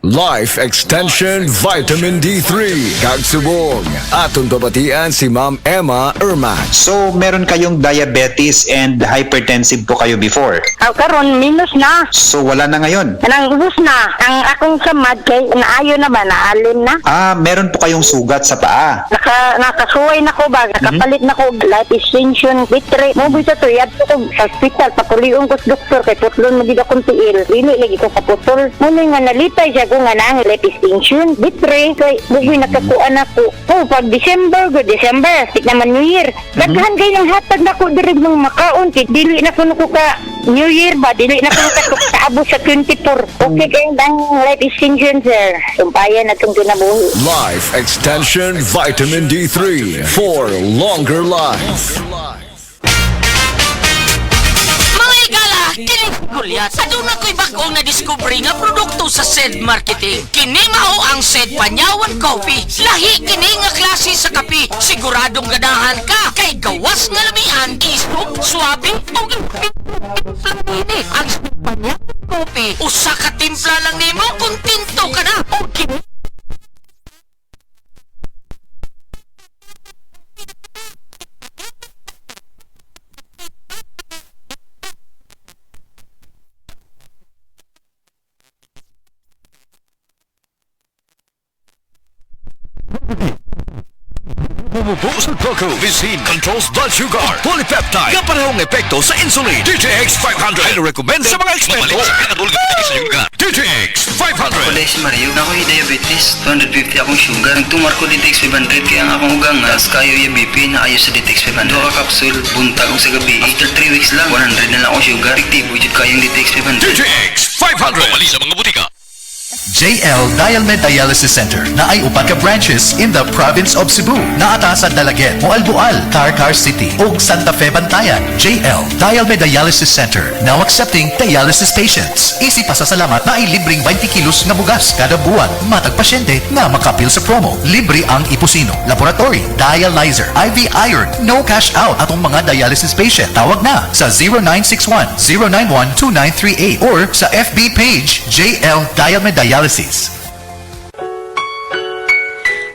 Life Extension Vitamin D3 Kagsubong. Atong babatian si Ma'am Emma Erman. So, meron kayong diabetes and hypertensive po kayo before? Karon minus na. So, wala na ngayon? Nang ubos na. Ang akong samad kay naayo na ba, naalim na. Meron po kayong sugat sa paa. Nakasuway na ko ba, nakapalit na ko life extension, bitre. Mubi sa tuyad ko sa hospital, papuliong ko sa doktor, kay putlon magiging akong tiil. Dili lagi ko kaputol. Muna nga nalitay siya ko nga na ang life extension, bitre. Kay mubi nakakuan ako. Pag December, tik naman New Year. Daghan kayo ng hatag na ko dirib ng makaon. Kay dili na ko ka New Year ba, dili na ko kaabo sa 24. Okay kayo ang life extension, sir. Sumpayan na itong kinabuhi. Life Extension Vitamin D3 for longer life. Mga igala, kinig gulyat. Sa doon ako'y bagong na-discovery nga produkto sa SED Marketing. Kini mao ang SED Panyawan Coffee. Lahi kini nga klase sa kape. Siguradong ganahan ka. Kay gawas nga lamian, isog, suabe, o ini ang SED Panyawan Coffee. Usa ka timpla lang nimo, kontento ka na. O kini Bumubuo sa glucose, controls blood sugar, polypeptide, nga parehong epekto sa insulin. DTX 500 ay recommend sa mga eksperto. DTX 500. Ako dahil si Mario, ako'y diabetes, 250 akong sugar. Nagtumar ko DTX 500, kaya nga akong ugang nga, kayo yung BP na ayos sa DTX 500. Doka kapsul, buntag ko sa gabi. After 3 weeks lang, 100 na lang akong sugar. Aktibo dyan kayong DTX 500. DTX 500. Pumali sa mga butika. JL Dialmed Dialysis Center na ay upat ka branches in the province of Cebu. Naata sa Dalaget, Moalboal, Carcar City ug Santa Fe Bantayan. JL Dialmed Dialysis Center now accepting dialysis patients. Easy pasasalamat na ay libreng 20 kilos nga bugas kada buwan. Matag pasyente nga makapil sa promo. Libre ang ipusino, laboratory, dialyzer, IV iron, no cash out atong mga dialysis patient. Tawag na sa 0961-091-2938 or sa FB page JL Dialmed Dialysis.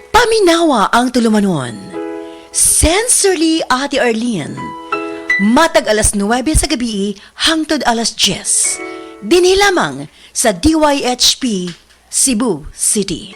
Paminawa ang tulumanon. Sensorily Ate Arlene. Matag alas 9 sa gabi hangtod alas 10. Dinhi lamang sa DYHP Cebu City.